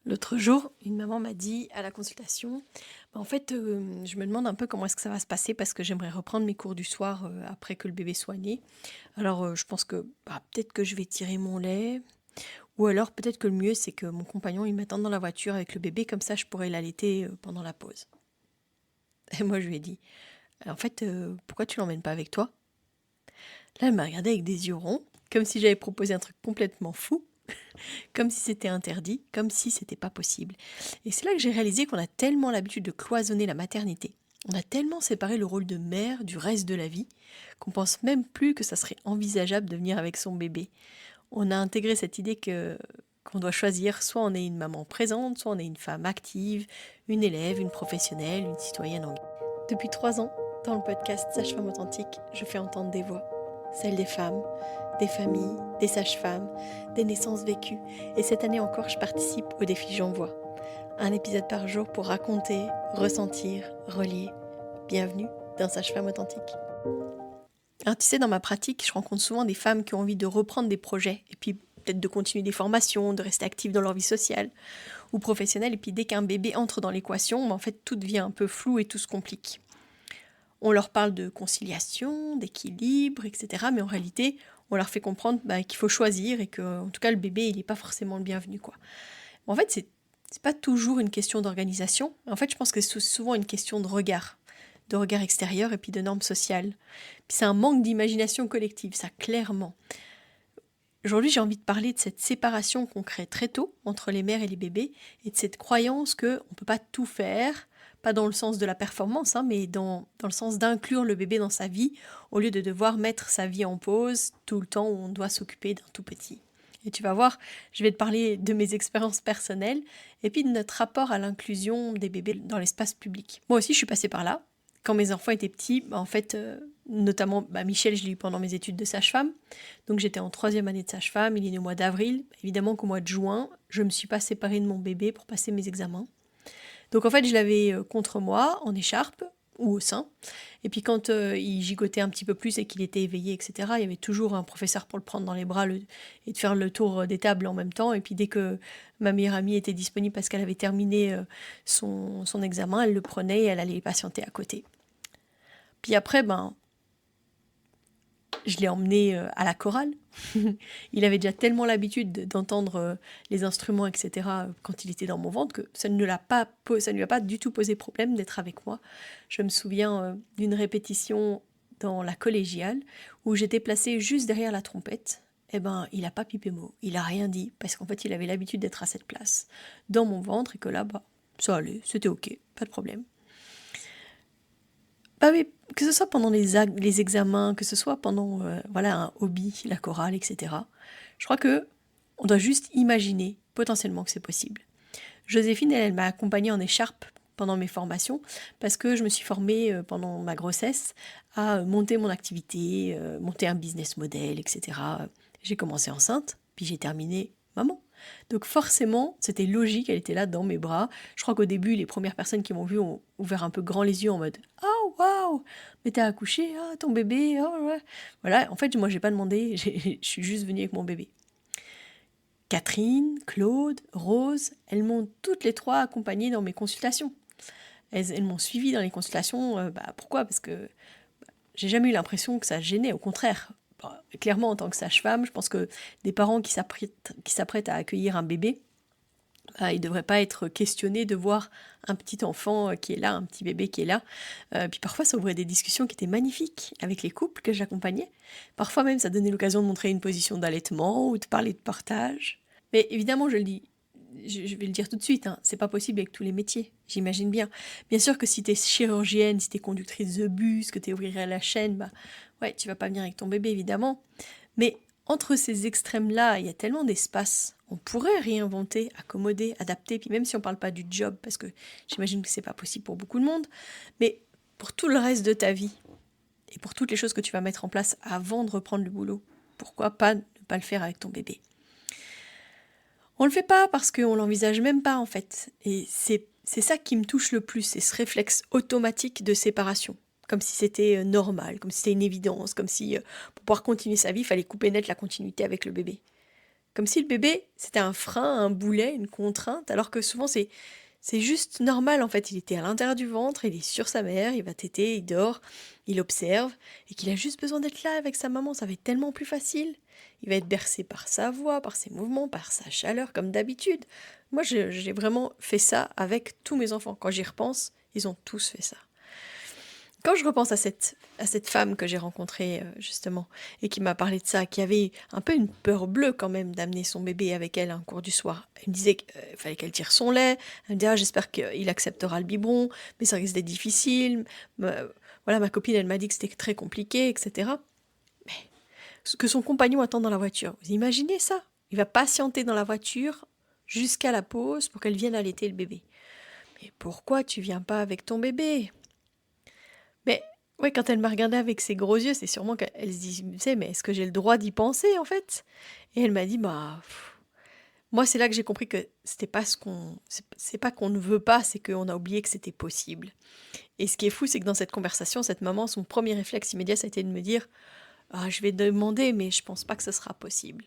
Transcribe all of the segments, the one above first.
L'autre jour, une maman m'a dit à la consultation, je me demande un peu comment est-ce que ça va se passer parce que j'aimerais reprendre mes cours du soir après que le bébé soit né. Alors je pense que peut-être que je vais tirer mon lait ou alors peut-être que le mieux c'est que mon compagnon il m'attende dans la voiture avec le bébé comme ça je pourrais l'allaiter pendant la pause. Et moi je lui ai dit, pourquoi tu l'emmènes pas avec toi? Là elle m'a regardé avec des yeux ronds, comme si j'avais proposé un truc complètement fou. Comme si c'était interdit, comme si c'était pas possible. Et c'est là que j'ai réalisé qu'on a tellement l'habitude de cloisonner la maternité, on a tellement séparé le rôle de mère du reste de la vie, qu'on pense même plus que ça serait envisageable de venir avec son bébé. On a intégré cette idée que qu'on doit choisir, soit on est une maman présente, soit on est une femme active, une élève, une professionnelle, une citoyenne engagée. Depuis 3 ans, dans le podcast Sage-Femme Authentique, je fais entendre des voix, celles des femmes, des familles, des sages-femmes, des naissances vécues. Et cette année encore, je participe au défi J'envoie. Un épisode par jour pour raconter, ressentir, relier. Bienvenue dans Sage-Femme Authentique. Alors tu sais, dans ma pratique, je rencontre souvent des femmes qui ont envie de reprendre des projets et puis peut-être de continuer des formations, de rester actives dans leur vie sociale ou professionnelle. Et puis dès qu'un bébé entre dans l'équation, en fait, tout devient un peu flou et tout se complique. On leur parle de conciliation, d'équilibre, etc. Mais en réalité, on leur fait comprendre qu'il faut choisir et que, en tout cas, le bébé, il n'est pas forcément le bienvenu, quoi. En fait, c'est pas toujours une question d'organisation. En fait, je pense que c'est souvent une question de regard extérieur et puis de normes sociales. Puis c'est un manque d'imagination collective, ça, clairement. Aujourd'hui, j'ai envie de parler de cette séparation qu'on crée très tôt entre les mères et les bébés et de cette croyance qu'on ne peut pas tout faire, pas dans le sens de la performance, mais dans le sens d'inclure le bébé dans sa vie au lieu de devoir mettre sa vie en pause tout le temps où on doit s'occuper d'un tout petit. Et tu vas voir, je vais te parler de mes expériences personnelles et puis de notre rapport à l'inclusion des bébés dans l'espace public. Moi aussi, je suis passée par là. Quand mes enfants étaient petits, notamment Michel, je l'ai eu pendant mes études de sage-femme. Donc j'étais en 3e année de sage-femme, il est né au mois d'avril. Évidemment qu'au mois de juin, je ne me suis pas séparée de mon bébé pour passer mes examens. Donc en fait, je l'avais contre moi, en écharpe ou au sein. Et puis quand il gigotait un petit peu plus et qu'il était éveillé, etc., il y avait toujours un professeur pour le prendre dans les bras et de faire le tour des tables en même temps. Et puis dès que ma meilleure amie était disponible parce qu'elle avait terminé son examen, elle le prenait et elle allait patienter à côté. Puis après, je l'ai emmené à la chorale. Il avait déjà tellement l'habitude d'entendre les instruments, etc., quand il était dans mon ventre, que ça ne lui a pas du tout posé problème d'être avec moi. Je me souviens d'une répétition dans la collégiale, où j'étais placée juste derrière la trompette. Il n'a pas pipé mot, il n'a rien dit, parce qu'en fait, il avait l'habitude d'être à cette place, dans mon ventre, et que là, ça allait, c'était ok, pas de problème. Mais que ce soit pendant les examens, que ce soit pendant un hobby, la chorale, etc. Je crois que on doit juste imaginer potentiellement que c'est possible. Joséphine, elle m'a accompagnée en écharpe pendant mes formations parce que je me suis formée pendant ma grossesse à monter mon activité, monter un business model, etc. J'ai commencé enceinte, puis j'ai terminé maman. Donc forcément, c'était logique, elle était là dans mes bras. Je crois qu'au début, les premières personnes qui m'ont vue ont ouvert un peu grand les yeux en mode « Oh, waouh, mais t'as accouché, ah, ton bébé, oh, ouais. » Voilà, en fait, moi, j'ai pas demandé, je suis juste venue avec mon bébé. Catherine, Claude, Rose, elles m'ont toutes les trois accompagnée dans mes consultations. Elles m'ont suivie dans les consultations. Pourquoi? Parce que j'ai jamais eu l'impression que ça gênait, au contraire. Clairement, en tant que sage-femme, je pense que des parents qui s'apprêtent à accueillir un bébé, ils ne devraient pas être questionnés de voir un petit enfant qui est là, un petit bébé qui est là. Puis parfois, ça ouvrait des discussions qui étaient magnifiques avec les couples que j'accompagnais. Parfois même, ça donnait l'occasion de montrer une position d'allaitement ou de parler de partage. Mais évidemment, je vais le dire tout de suite, c'est pas possible avec tous les métiers, j'imagine bien. Bien sûr que si t'es chirurgienne, si t'es conductrice de bus, que t'es ouvrière à la chaîne, ouais, tu vas pas venir avec ton bébé, évidemment. Mais entre ces extrêmes-là, il y a tellement d'espace. On pourrait réinventer, accommoder, adapter, puis même si on parle pas du job, parce que j'imagine que c'est pas possible pour beaucoup de monde, mais pour tout le reste de ta vie, et pour toutes les choses que tu vas mettre en place avant de reprendre le boulot, pourquoi pas ne pas le faire avec ton bébé? On le fait pas parce qu'on l'envisage même pas en fait. Et c'est ça qui me touche le plus, c'est ce réflexe automatique de séparation. Comme si c'était normal, comme si c'était une évidence, comme si pour pouvoir continuer sa vie, il fallait couper net la continuité avec le bébé. Comme si le bébé, c'était un frein, un boulet, une contrainte, alors que souvent c'est juste normal en fait. Il était à l'intérieur du ventre, il est sur sa mère, il va téter, il dort, il observe, et qu'il a juste besoin d'être là avec sa maman, ça va être tellement plus facile. Il va être bercé par sa voix, par ses mouvements, par sa chaleur, comme d'habitude. Moi, j'ai vraiment fait ça avec tous mes enfants. Quand j'y repense, ils ont tous fait ça. Quand je repense à cette femme que j'ai rencontrée justement et qui m'a parlé de ça, qui avait un peu une peur bleue quand même d'amener son bébé avec elle à un cours du soir. Elle me disait qu'il fallait qu'elle tire son lait. Elle me disait: ah, j'espère qu'il acceptera le biberon, mais ça risque d'être difficile. Voilà, ma copine, elle m'a dit que c'était très compliqué, etc. Mais que son compagnon attend dans la voiture. Vous imaginez ça? Il va patienter dans la voiture jusqu'à la pause pour qu'elle vienne allaiter le bébé. Mais pourquoi tu viens pas avec ton bébé? Mais ouais, quand elle m'a regardé avec ses gros yeux, c'est sûrement qu'elle se disait: mais est-ce que j'ai le droit d'y penser en fait? Et elle m'a dit: bah, moi c'est là que j'ai compris que c'était pas c'est pas qu'on ne veut pas, c'est qu'on a oublié que c'était possible. Et ce qui est fou, c'est que dans cette conversation, cette maman, son premier réflexe immédiat, ça a été de me dire: ah, je vais demander, mais je pense pas que ce sera possible.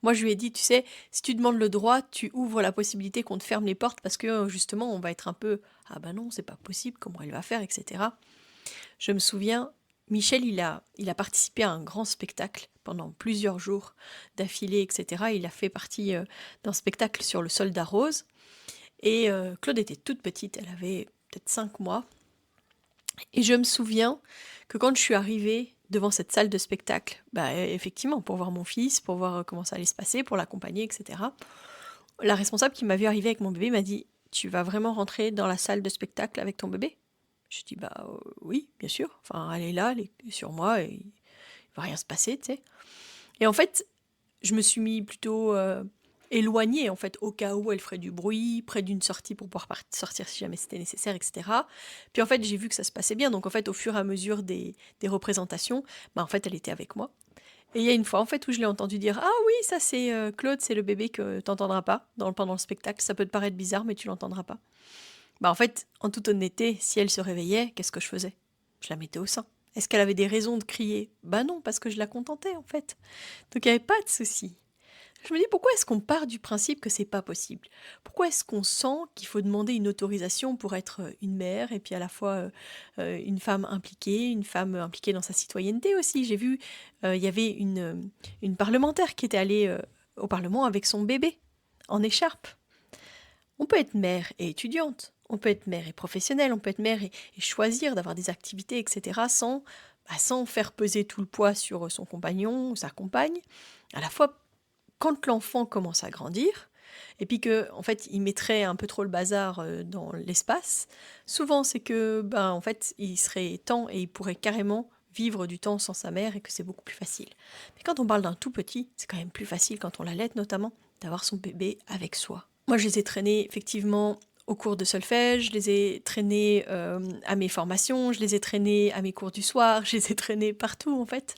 Moi, je lui ai dit: tu sais, si tu demandes le droit, tu ouvres la possibilité qu'on te ferme les portes parce que justement, on va être un peu: ah bah non, c'est pas possible, comment elle va faire, etc. Je me souviens, Michel, il a participé à un grand spectacle pendant plusieurs jours d'affilée, etc. Il a fait partie d'un spectacle sur le soldat rose. Et Claude était toute petite, elle avait peut-être 5 mois. Et je me souviens que quand je suis arrivée devant cette salle de spectacle, bah, effectivement, pour voir mon fils, pour voir comment ça allait se passer, pour l'accompagner, etc., la responsable qui m'a vu arriver avec mon bébé m'a dit: tu vas vraiment rentrer dans la salle de spectacle avec ton bébé? Je dis: bah oui, bien sûr. Enfin, elle est là, elle est sur moi, et il va rien se passer, tu sais. Et en fait, je me suis mis plutôt éloignée, en fait, au cas où elle ferait du bruit, près d'une sortie pour pouvoir sortir si jamais c'était nécessaire, etc. Puis en fait, j'ai vu que ça se passait bien. Donc en fait, au fur et à mesure des représentations, bah en fait, elle était avec moi. Et il y a une fois, en fait, où je l'ai entendu dire: ah oui, ça c'est Claude, c'est le bébé que t'entendras pas pendant le spectacle. Ça peut te paraître bizarre, mais tu l'entendras pas. Bah en fait, en toute honnêteté, si elle se réveillait, qu'est-ce que je faisais? Je la mettais au sein. Est-ce qu'elle avait des raisons de crier? Bah non, parce que je la contentais en fait. Donc il n'y avait pas de souci. Je me dis: pourquoi est-ce qu'on part du principe que c'est pas possible? Pourquoi est-ce qu'on sent qu'il faut demander une autorisation pour être une mère et puis à la fois une femme impliquée, dans sa citoyenneté aussi? J'ai vu, il y avait une parlementaire qui était allée au Parlement avec son bébé en écharpe. On peut être mère et étudiante, on peut être mère et professionnelle, on peut être mère et choisir d'avoir des activités, etc., sans faire peser tout le poids sur son compagnon ou sa compagne. À la fois, quand l'enfant commence à grandir, et puis que en fait, il mettrait un peu trop le bazar dans l'espace, souvent c'est que en fait, il serait temps et il pourrait carrément vivre du temps sans sa mère et que c'est beaucoup plus facile. Mais quand on parle d'un tout petit, c'est quand même plus facile quand on l'allaite notamment d'avoir son bébé avec soi. Moi, je les ai traînés effectivement au cours de solfège, je les ai traînés à mes formations, je les ai traînés à mes cours du soir, je les ai traînés partout en fait.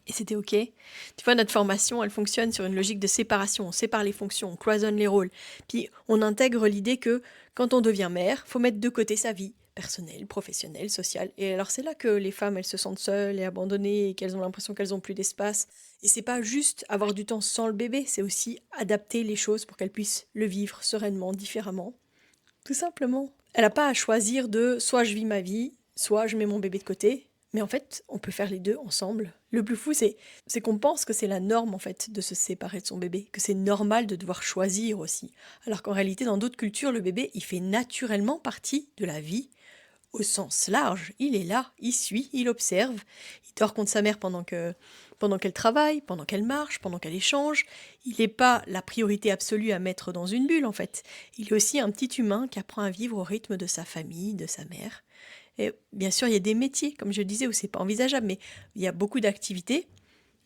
Et c'était ok. Tu vois, notre formation, elle fonctionne sur une logique de séparation. On sépare les fonctions, on cloisonne les rôles. Puis on intègre l'idée que quand on devient mère, faut mettre de côté sa vie personnelle, professionnelle, sociale. Et alors c'est là que les femmes, elles se sentent seules et abandonnées et qu'elles ont l'impression qu'elles ont plus d'espace. Et c'est pas juste avoir du temps sans le bébé, c'est aussi adapter les choses pour qu'elles puissent le vivre sereinement, différemment. Tout simplement. Elle n'a pas à choisir de soit je vis ma vie, soit je mets mon bébé de côté. Mais en fait, on peut faire les deux ensemble. Le plus fou, c'est qu'on pense que c'est la norme, en fait, de se séparer de son bébé, que c'est normal de devoir choisir aussi. Alors qu'en réalité, dans d'autres cultures, le bébé, il fait naturellement partie de la vie au sens large. Il est là, il suit, il observe, il dort contre sa mère pendant qu'elle travaille, pendant qu'elle marche, pendant qu'elle échange. Il n'est pas la priorité absolue à mettre dans une bulle, en fait. Il est aussi un petit humain qui apprend à vivre au rythme de sa famille, de sa mère. Et bien sûr, il y a des métiers, comme je le disais, où c'est pas envisageable, mais il y a beaucoup d'activités,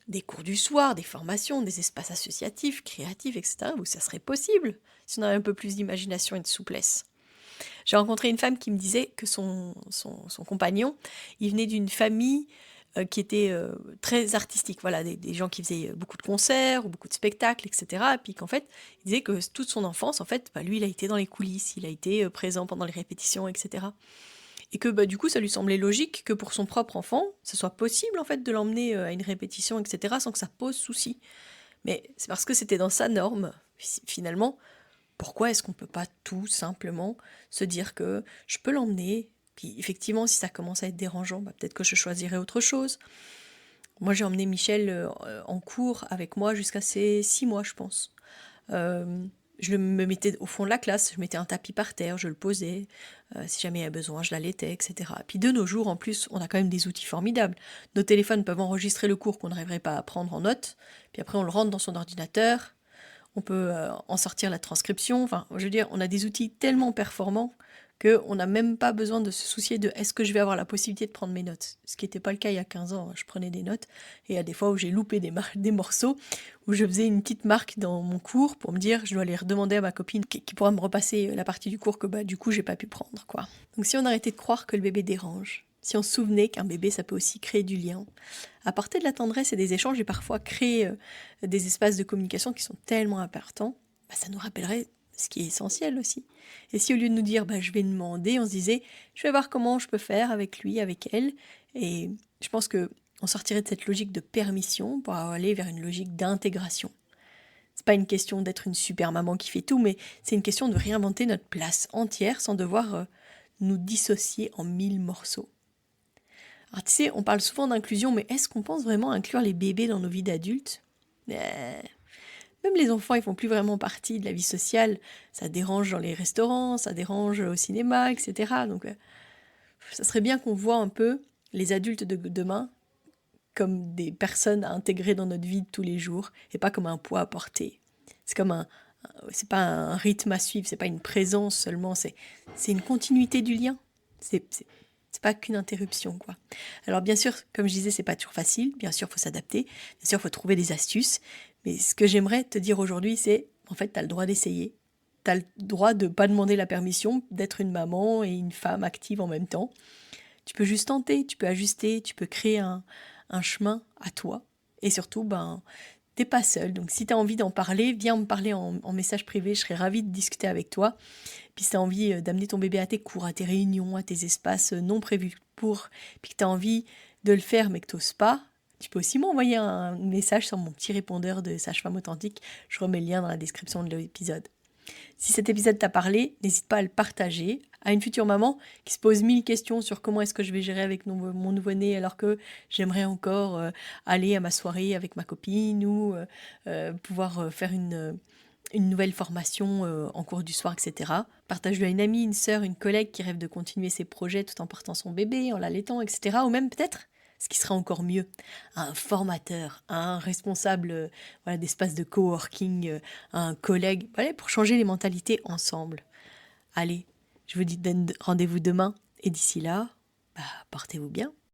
des cours du soir, des formations, des espaces associatifs, créatifs, etc., où ça serait possible, si on avait un peu plus d'imagination et de souplesse. J'ai rencontré une femme qui me disait que son compagnon, il venait d'une famille qui était très artistique, voilà, des gens qui faisaient beaucoup de concerts ou beaucoup de spectacles, etc. Et puis qu'en fait, il disait que toute son enfance, en fait, lui, il a été dans les coulisses, il a été présent pendant les répétitions, etc. Et que du coup, ça lui semblait logique que pour son propre enfant, ce soit possible en fait de l'emmener à une répétition, etc., sans que ça pose souci. Mais c'est parce que c'était dans sa norme. Finalement, pourquoi est-ce qu'on ne peut pas tout simplement se dire que je peux l'emmener, puis effectivement, si ça commence à être dérangeant, bah, peut-être que je choisirai autre chose. Moi, j'ai emmené Michel en cours avec moi jusqu'à ses 6 mois, je pense. Euh, je me mettais au fond de la classe, je mettais un tapis par terre, je le posais, si jamais il y a besoin, je l'allaitais, etc. Puis de nos jours, en plus, on a quand même des outils formidables. Nos téléphones peuvent enregistrer le cours qu'on n'arriverait pas à prendre en note, puis après on le rentre dans son ordinateur, on peut en sortir la transcription, enfin, je veux dire, on a des outils tellement performants qu'on n'a même pas besoin de se soucier de est-ce que je vais avoir la possibilité de prendre mes notes. Ce qui n'était pas le cas il y a 15 ans, je prenais des notes, et il y a des fois où j'ai loupé des morceaux, où je faisais une petite marque dans mon cours pour me dire je dois aller redemander à ma copine qui pourra me repasser la partie du cours que bah, du coup j'ai pas pu prendre, quoi. Donc si on arrêtait de croire que le bébé dérange, si on se souvenait qu'un bébé ça peut aussi créer du lien, apporter de la tendresse et des échanges et parfois créer des espaces de communication qui sont tellement importants, bah, ça nous rappellerait ce qui est essentiel aussi. Et si au lieu de nous dire bah, je vais demander, on se disait je vais voir comment je peux faire avec lui, avec elle, et je pense que on sortirait de cette logique de permission pour aller vers une logique d'intégration. C'est pas une question d'être une super maman qui fait tout, mais c'est une question de réinventer notre place entière sans devoir nous dissocier en 1000 morceaux. Alors tu sais, on parle souvent d'inclusion, mais est-ce qu'on pense vraiment inclure les bébés dans nos vies d'adultes? Même les enfants, ils font plus vraiment partie de la vie sociale. Ça dérange dans les restaurants, ça dérange au cinéma, etc. Donc ça serait bien qu'on voit un peu les adultes de demain comme des personnes à intégrer dans notre vie de tous les jours et pas comme un poids à porter. C'est comme c'est pas un rythme à suivre, c'est pas une présence seulement, c'est une continuité du lien. C'est pas qu'une interruption, quoi. Alors bien sûr, comme je disais, c'est pas toujours facile. Bien sûr, faut s'adapter. Bien sûr, faut trouver des astuces. Mais ce que j'aimerais te dire aujourd'hui, c'est en fait, t'as le droit d'essayer. T'as le droit de pas demander la permission d'être une maman et une femme active en même temps. Tu peux juste tenter, tu peux ajuster, tu peux créer un chemin à toi. Et surtout, ben, t'es pas seul. Donc si tu as envie d'en parler, viens me parler en message privé, je serais ravie de discuter avec toi. Puis si tu as envie d'amener ton bébé à tes cours, à tes réunions, à tes espaces non prévus pour, puis que tu as envie de le faire mais que tu n'oses pas, tu peux aussi m'envoyer un message sur mon petit répondeur de Sage-Femme Authentique. Je remets le lien dans la description de l'épisode. Si cet épisode t'a parlé, n'hésite pas à le partager à une future maman qui se pose 1000 questions sur comment est-ce que je vais gérer avec mon nouveau-né alors que j'aimerais encore aller à ma soirée avec ma copine ou pouvoir faire une nouvelle formation en cours du soir, etc. Partage-le à une amie, une sœur, une collègue qui rêve de continuer ses projets tout en portant son bébé, en l'allaitant, etc. Ou même peut-être, ce qui sera encore mieux, un formateur, un responsable voilà, d'espace de coworking, un collègue, voilà, pour changer les mentalités ensemble. Allez, je vous dis rendez-vous demain et d'ici là, bah, portez-vous bien.